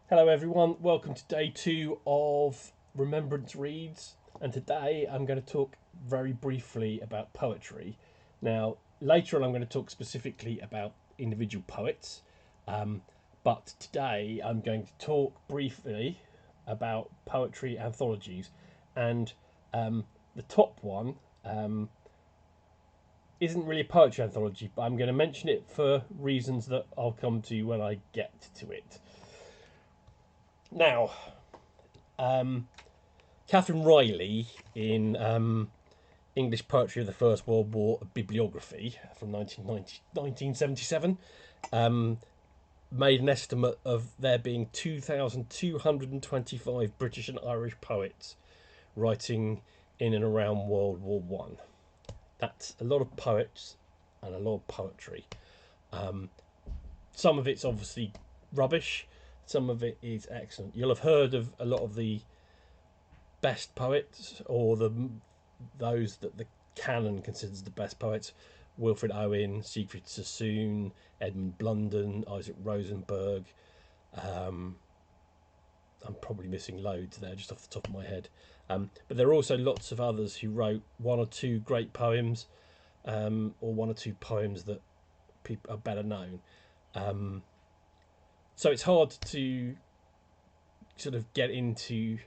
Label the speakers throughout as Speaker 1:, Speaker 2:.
Speaker 1: Hello everyone, welcome to day 2 of Remembrance Reads, and today I'm going to talk very briefly about poetry. Now, later on I'm going to talk specifically about individual poets, but today I'm going to talk briefly about poetry anthologies, and the top one isn't really a poetry anthology, but I'm going to mention it for reasons that I'll come to when I get to it. Now, Catherine Reilly in English Poetry of the First World War, a Bibliography from 1977, made an estimate of there being 2,225 British and Irish poets writing in and around World War One. That's a lot of poets and a lot of poetry. Some of it's obviously rubbish. Some of it is excellent. You'll have heard of a lot of the best poets, or those that the canon considers the best poets: Wilfred, Owen, Siegfried Sassoon, Edmund Blunden, Isaac Rosenberg. I'm probably missing loads there just off the top of my head. But there are also lots of others who wrote one or two great poems, or one or two poems that people are better known. So it's hard to sort of get into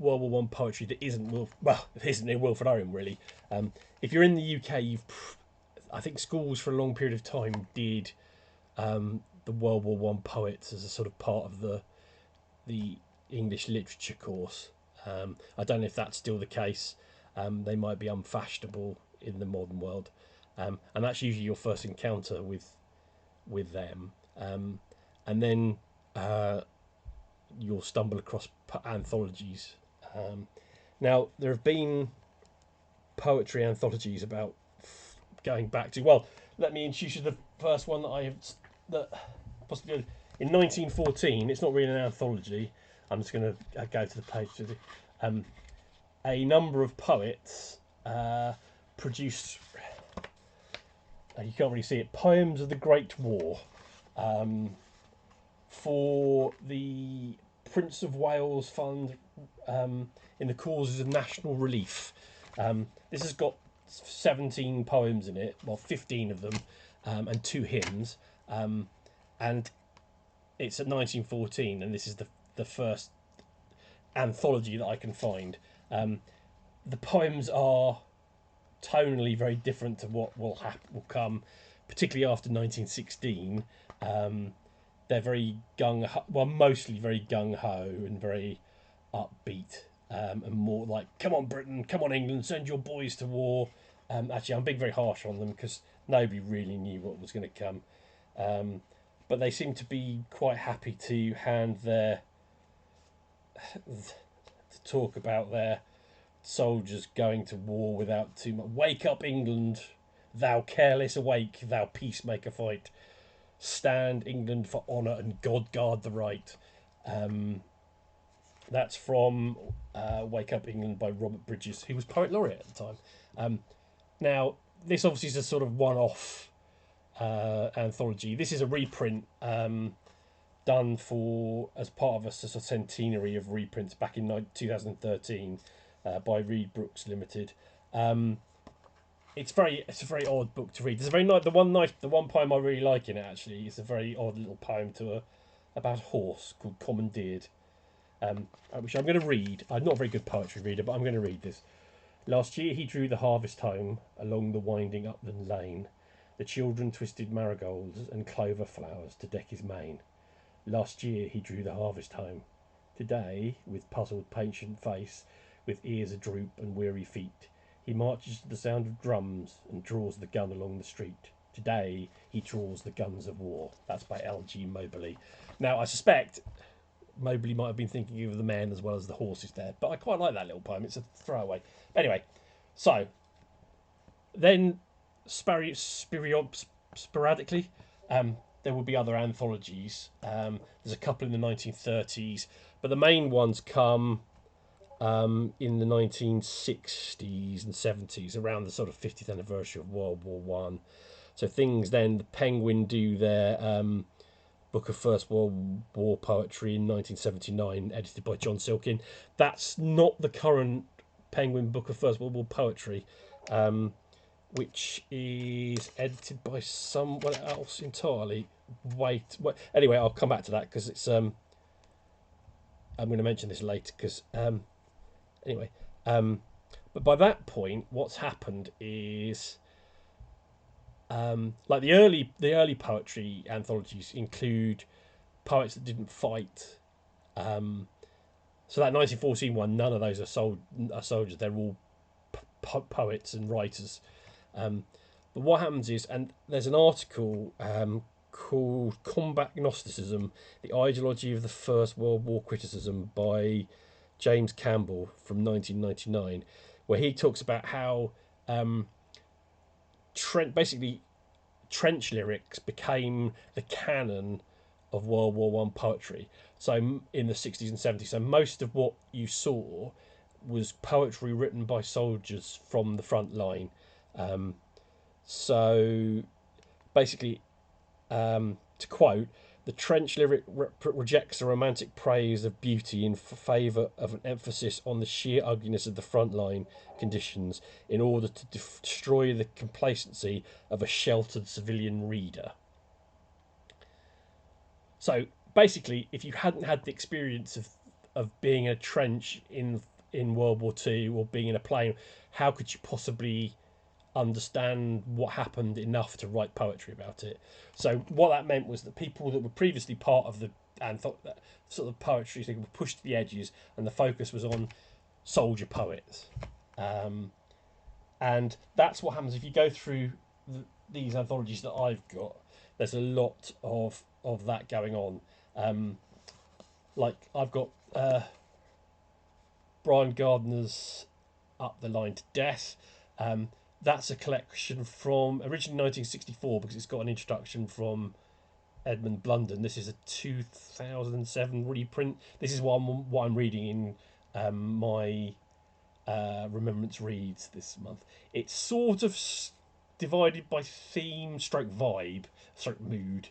Speaker 1: World War One poetry that isn't in Wilfred Owen really. If you're in the UK, I think schools for a long period of time did the World War One poets as a sort of part of the English literature course. I don't know if that's still the case. They might be unfashionable in the modern world, and that's usually your first encounter with them. And then you'll stumble across anthologies. Now, there have been poetry anthologies about going back to, well, let me introduce you to the first one that I have, that possibly in 1914. It's not really an anthology. I'm just going to go to the page. A number of poets produced, you can't really see it, poems of the Great War, for the Prince of Wales Fund, in the causes of national relief. This has got 17 poems in it, well, 15 of them, and 2 hymns, and it's at 1914, and this is the first anthology that I can find. The poems are tonally very different to what will come, particularly after 1916. They're very mostly very gung ho and very upbeat, and more like, "Come on, Britain! Come on, England! Send your boys to war." Actually, I'm being very harsh on them because nobody really knew what was going to come, but they seem to be quite happy to talk about their soldiers going to war without too much. "Wake up, England! Thou careless awake! Thou peacemaker fight! Stand, England, for honour, and God guard the right." That's from Wake Up, England by Robert Bridges, who was Poet Laureate at the time. Now, this obviously is a sort of one-off anthology. This is a reprint done as part of a sort of centenary of reprints back in 2013 by Reed Brooks Limited. It's a very odd book to read. There's a very nice, the one poem I really like in it actually is a very odd little poem about a horse called Commandeered, which I'm going to read. I'm not a very good poetry reader, but I'm going to read this. "Last year he drew the harvest home along the winding upland lane. The children twisted marigolds and clover flowers to deck his mane. Last year he drew the harvest home. Today, with puzzled patient face, with ears adroop and weary feet, he marches to the sound of drums and draws the gun along the street. Today he draws the guns of war." That's by L.G. Moberly. Now, I suspect Moberly might have been thinking of the men as well as the horses there, but I quite like that little poem. It's a throwaway. Anyway, so then sporadically, there will be other anthologies. There's a couple in the 1930s, but the main ones come in the 1960s and 70s, around the sort of 50th anniversary of World War One. So things then, the Penguin do their book of First World War poetry in 1979, edited by John Silkin. That's not the current Penguin book of First World War poetry, which is edited by someone else entirely. Wait. Anyway, I'll come back to that because it's. I'm going to mention this later because. Anyway, but by that point, what's happened is. Like the early poetry anthologies include poets that didn't fight. So that 1914 one, none of those are soldiers. They're all poets and writers. But what happens is, and there's an article called "Combat Gnosticism: The Ideology of the First World War Criticism" by James Campbell from 1999, where he talks about how basically trench lyrics became the canon of World War One poetry. So in the 60s and 70s, so most of what you saw was poetry written by soldiers from the front line. So basically, to quote, the trench lyric rejects the romantic praise of beauty in favour of an emphasis on the sheer ugliness of the frontline conditions in order to destroy the complacency of a sheltered civilian reader. So basically, if you hadn't had the experience of being in a trench in World War II or being in a plane, how could you possibly understand what happened enough to write poetry about it? So what that meant was that people that were previously part of the sort of poetry thing were pushed to the edges, and the focus was on soldier poets. And that's what happens if you go through these anthologies that I've got. There's a lot of that going on. Like I've got Brian Gardner's Up the Line to Death. That's a collection from originally 1964 because it's got an introduction from Edmund Blunden. This is a 2007 reprint. This is what I'm reading in my Remembrance Reads this month. It's sort of divided by theme, stroke vibe, stroke mood.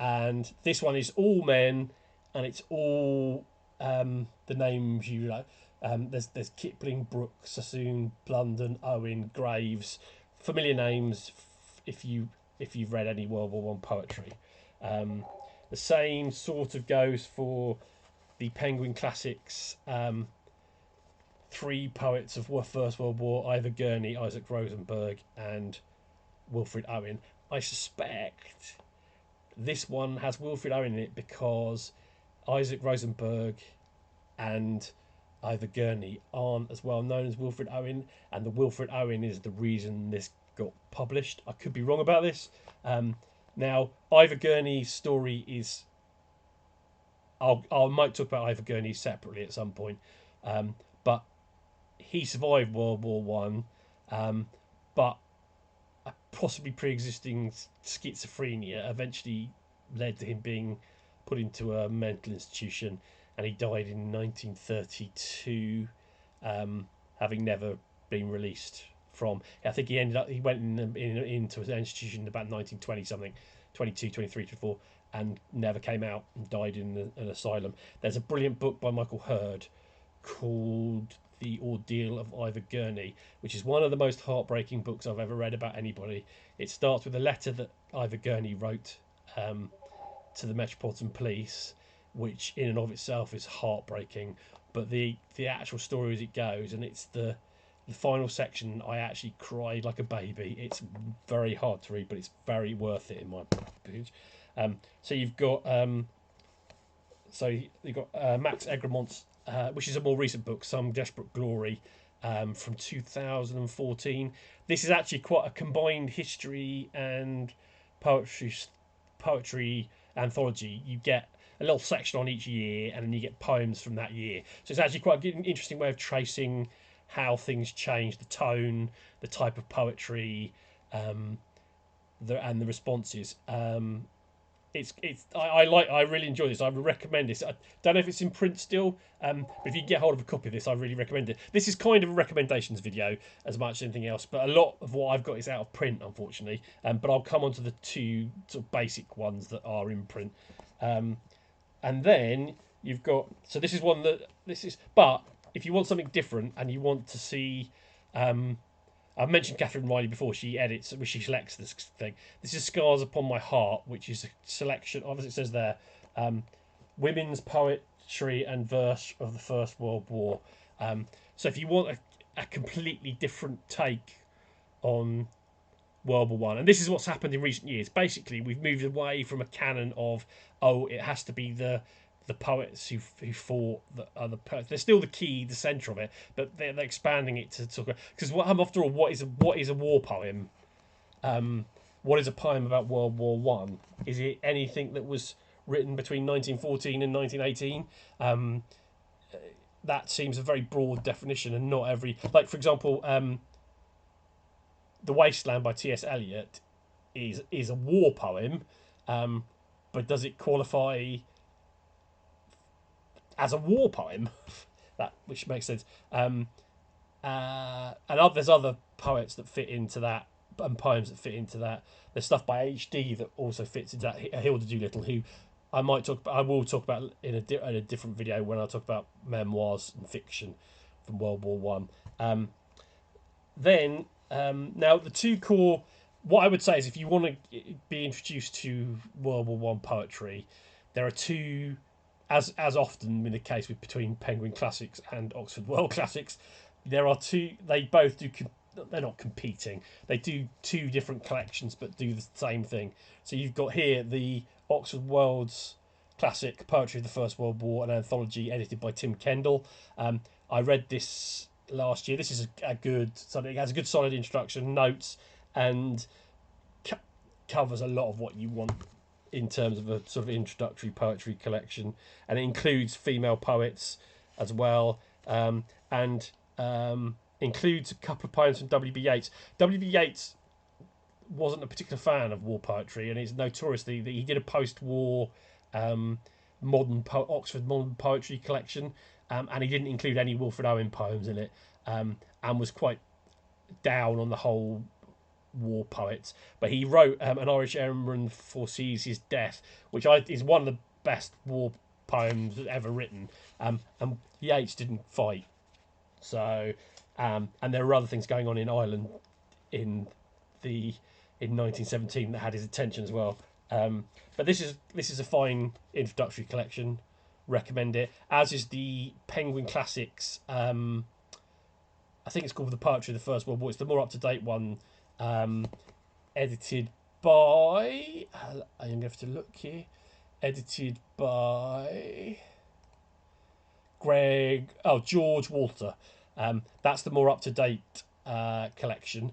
Speaker 1: And this one is all men, and it's all the names you know. There's Kipling, Brooks, Sassoon, Blunden, Owen, Graves, familiar names if you've read any World War One poetry. The same sort of goes for the Penguin Classics. Three poets of First World War: Ivor Gurney, Isaac Rosenberg, and Wilfred Owen. I suspect this one has Wilfred Owen in it because Isaac Rosenberg and Ivor Gurney aren't as well known as Wilfred Owen, and the Wilfred Owen is the reason this got published. I could be wrong about this. Now, Ivor Gurney's story is... I might talk about Ivor Gurney separately at some point, but he survived World War One, but a possibly pre-existing schizophrenia eventually led to him being put into a mental institution, and he died in 1932, having never been released from. I think he went into an institution about 1920 something, 22, 23, 24, and never came out and died in an asylum. There's a brilliant book by Michael Hurd called The Ordeal of Ivor Gurney, which is one of the most heartbreaking books I've ever read about anybody. It starts with a letter that Ivor Gurney wrote to the Metropolitan Police, which in and of itself is heartbreaking, but the actual story as it goes, and it's the final section, I actually cried like a baby. It's very hard to read, but it's very worth it in my opinion. So you've got Max Egremont's, which is a more recent book, Some Desperate Glory, from 2014. This is actually quite a combined history and poetry anthology. You get a little section on each year, and then you get poems from that year. So it's actually quite an interesting way of tracing how things change, the tone, the type of poetry, and the responses. I really enjoy this. I would recommend this. I don't know if it's in print still, but if you get hold of a copy of this, I really recommend it. This is kind of a recommendations video as much as anything else, but a lot of what I've got is out of print, unfortunately. But I'll come on to the two sort of basic ones that are in print, and then you've got. So this is one that this is. But if you want something different and you want to see. I've mentioned Catherine Reilly before. She edits, she selects this thing. This is Scars Upon My Heart, which is a selection, as it says there, women's poetry and verse of the First World War. So if you want a completely different take on World War One, and this is what's happened in recent years. Basically, we've moved away from a canon of it has to be the poets who fought the other poets. They're still the key, the centre of it, but they're expanding it to talk about, because after all, what is a war poem? What is a poem about World War One? Is it anything that was written between 1914 and 1918? That seems a very broad definition, and not every, like for example, The Wasteland by T.S. Eliot is a war poem, but does it qualify as a war poem? That which makes sense. And there's other poets that fit into that, and poems that fit into that. There's stuff by H.D. that also fits into that. Hilda Doolittle, who I will talk about in a different video when I talk about memoirs and fiction from World War One. Now the two core. What I would say is, if you want to be introduced to World War One poetry, there are two. As often in the case between Penguin Classics and Oxford World Classics, there are two. They both do. They're not competing. They do two different collections, but do the same thing. So you've got here the Oxford World's Classic Poetry of the First World War, an anthology edited by Tim Kendall. I read this last year. This is a good. Something. It has a good solid introduction, notes, and covers a lot of what you want in terms of a sort of introductory poetry collection, and it includes female poets as well, and includes a couple of poems from W.B. Yeats. W.B. Yeats wasn't a particular fan of war poetry, and it's notoriously that he did a post-war Oxford modern poetry collection, and he didn't include any Wilfred Owen poems in it, and was quite down on the whole war poets, but he wrote An Irish Airman Foresees His Death, which is one of the best war poems ever written, and Yeats didn't fight, so and there are other things going on in Ireland in 1917 that had his attention as well, but this is a fine introductory collection. Recommend it, as is the Penguin Classics. I think it's called The Poetry of the First World War. It's the more up-to-date one, edited by, I'm going to have to look here, edited by George Walter. That's the more up-to-date collection.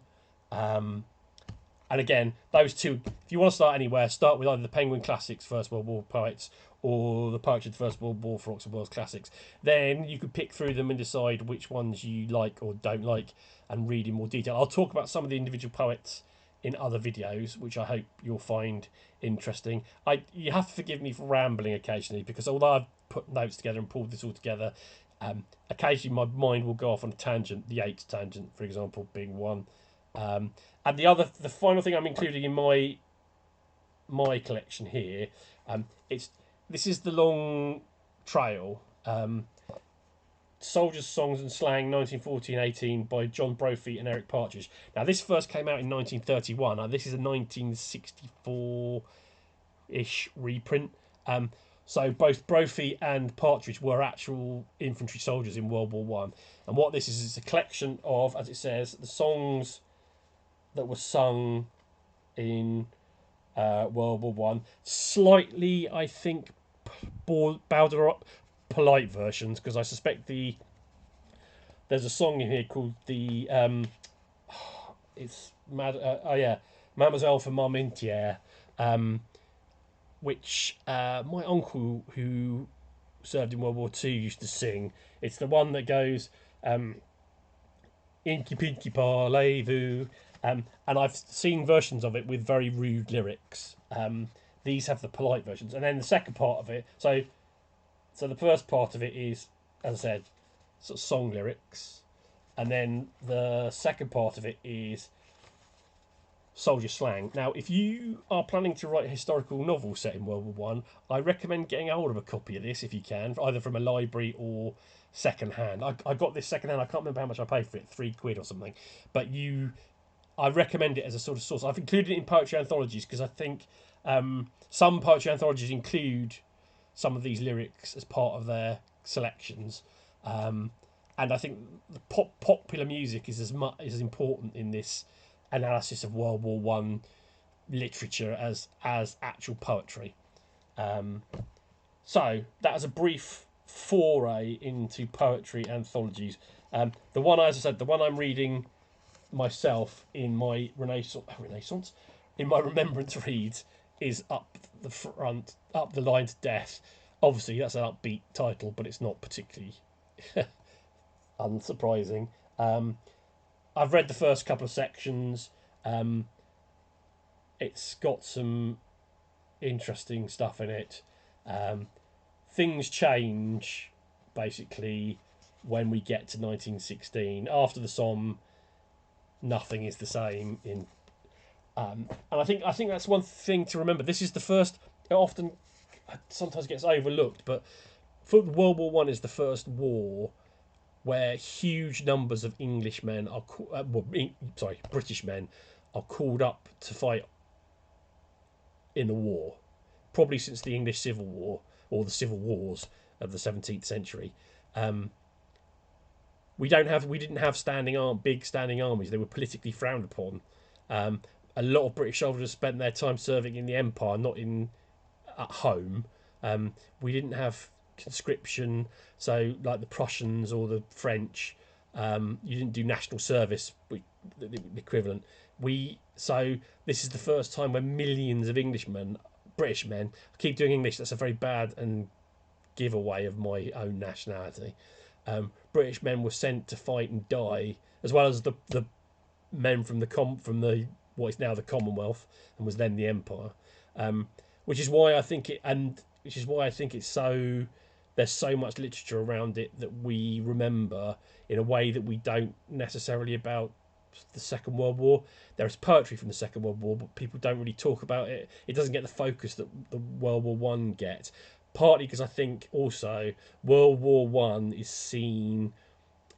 Speaker 1: And again, those two, if you want to start anywhere, start with either the Penguin Classics First World War poets or the Poetry of the First World War for Oxford World Classics. Then you could pick through them and decide which ones you like or don't like, and read in more detail. I'll talk about some of the individual poets in other videos, which I hope you'll find interesting. You have to forgive me for rambling occasionally, because although I've put notes together and pulled this all together, occasionally my mind will go off on a tangent, the Yeats tangent, for example, being one. And the final thing I'm including in my collection here, this is the long trail, Soldiers' Songs and Slang 1914-18 by John Brophy and Eric Partridge. Now this first came out in 1931. This is a 1964-ish reprint. So both Brophy and Partridge were actual infantry soldiers in World War One. And what this is a collection of, as it says, the songs that were sung in World War One. Slightly, I think, bowed up polite versions, because I suspect there's a song in here called the it's Mademoiselle for Marmintiere, which my uncle, who served in World War Two, used to sing. It's the one that goes Inky Pinky Parlez-vous, and I've seen versions of it with very rude lyrics, These have the polite versions, and then the second part of it. So the first part of it is, as I said, sort of song lyrics, and then the second part of it is soldier slang. Now, if you are planning to write a historical novel set in World War One, I recommend getting hold of a copy of this if you can, either from a library or second hand. I got this second hand. I can't remember how much I paid for it, £3 or something. But I recommend it as a sort of source. I've included it in poetry anthologies because I think some poetry anthologies include some of these lyrics as part of their selections, and I think the popular music is as important in this analysis of World War One literature as actual poetry. So that is a brief foray into poetry anthologies. The one, as I said, the one I'm reading myself in my Renaissance, in my remembrance reads is Up the Line to Death. Obviously, that's an upbeat title, but it's not particularly unsurprising. I've read the first couple of sections. It's got some interesting stuff in it. Things change basically when we get to 1916. After the Somme, nothing is the same. And I think that's one thing to remember. This is the first. It often sometimes gets overlooked, but World War One is the first war where huge numbers of British men are called up to fight in the war, probably since the English Civil War or the Civil Wars of the 17th century. We didn't have big standing armies. They were politically frowned upon. A lot of British soldiers spent their time serving in the Empire, not at home. We didn't have conscription, so like the Prussians or the French, you didn't do national service, the equivalent. So this is the first time when millions of British men, I keep doing English, that's a very bad and giveaway of my own nationality. British men were sent to fight and die, as well as the men from the what is now the Commonwealth and was then the Empire. Which is why I think it's so. There's so much literature around it that we remember in a way that we don't necessarily about the Second World War. There is poetry from the Second World War, but people don't really talk about it. It doesn't get the focus that the World War One gets. Partly because I think also World War One is seen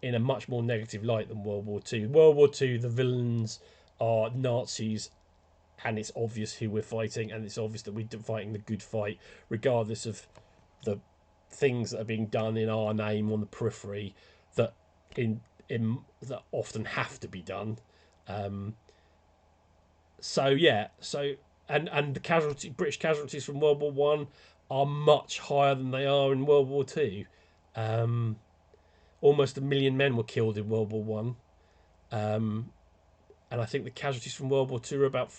Speaker 1: in a much more negative light than World War Two. World War Two, the villains are Nazis, and it's obvious who we're fighting, and it's obvious that we're fighting the good fight, regardless of the things that are being done in our name on the periphery that that often have to be done. And the British casualties from World War One are much higher than they are in World War Two. Almost 1 million men were killed in World War One, and I think the casualties from World War Two are about,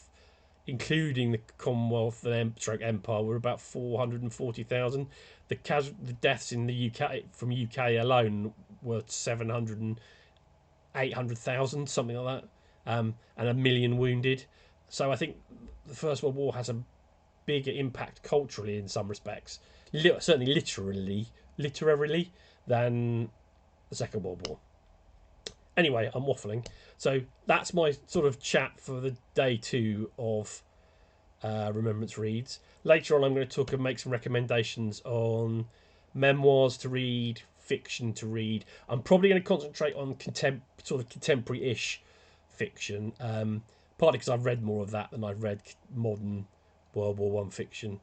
Speaker 1: including the Commonwealth and Empire, were about 440,000. The deaths in the UK from UK alone were 700 and 800,000, something like that, and 1 million wounded. So I think the First World War has a bigger impact culturally in some respects, certainly literarily, than the Second World War. Anyway, I'm waffling. So that's my sort of chat for the day 2 of Remembrance Reads. Later on, I'm going to talk and make some recommendations on memoirs to read, fiction to read. I'm probably going to concentrate on contemporary-ish fiction, partly because I've read more of that than I've read modern World War One fiction,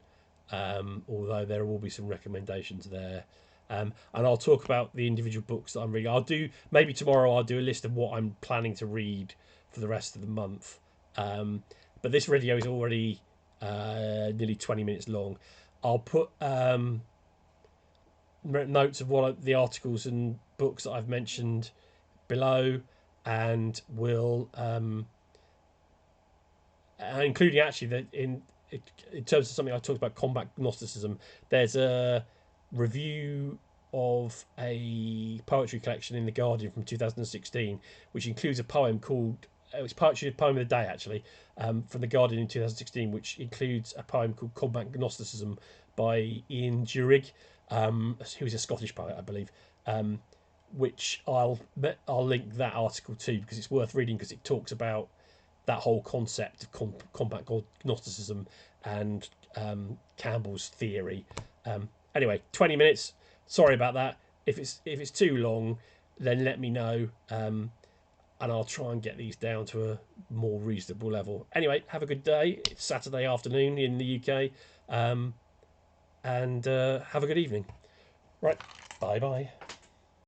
Speaker 1: although there will be some recommendations there. And I'll talk about the individual books that I'm reading. Maybe tomorrow I'll do a list of what I'm planning to read for the rest of the month. But this video is already nearly 20 minutes long. I'll put notes of the articles and books that I've mentioned below, and will including actually that in terms of something I talked about, combat Gnosticism. There's a review of a poetry collection in The Guardian from 2016, which includes a poem called it was poetry poem of the day actually, from the Guardian in 2016, which includes a poem called Combat Gnosticism by Ian Durig, who's a Scottish poet, I believe. Which I'll link that article to, because it's worth reading, because it talks about that whole concept of combat Gnosticism and Campbell's theory. Anyway, 20 minutes. Sorry about that. If it's too long, then let me know, and I'll try and get these down to a more reasonable level. Anyway, have a good day. It's Saturday afternoon in the UK, and have a good evening. Right, bye bye.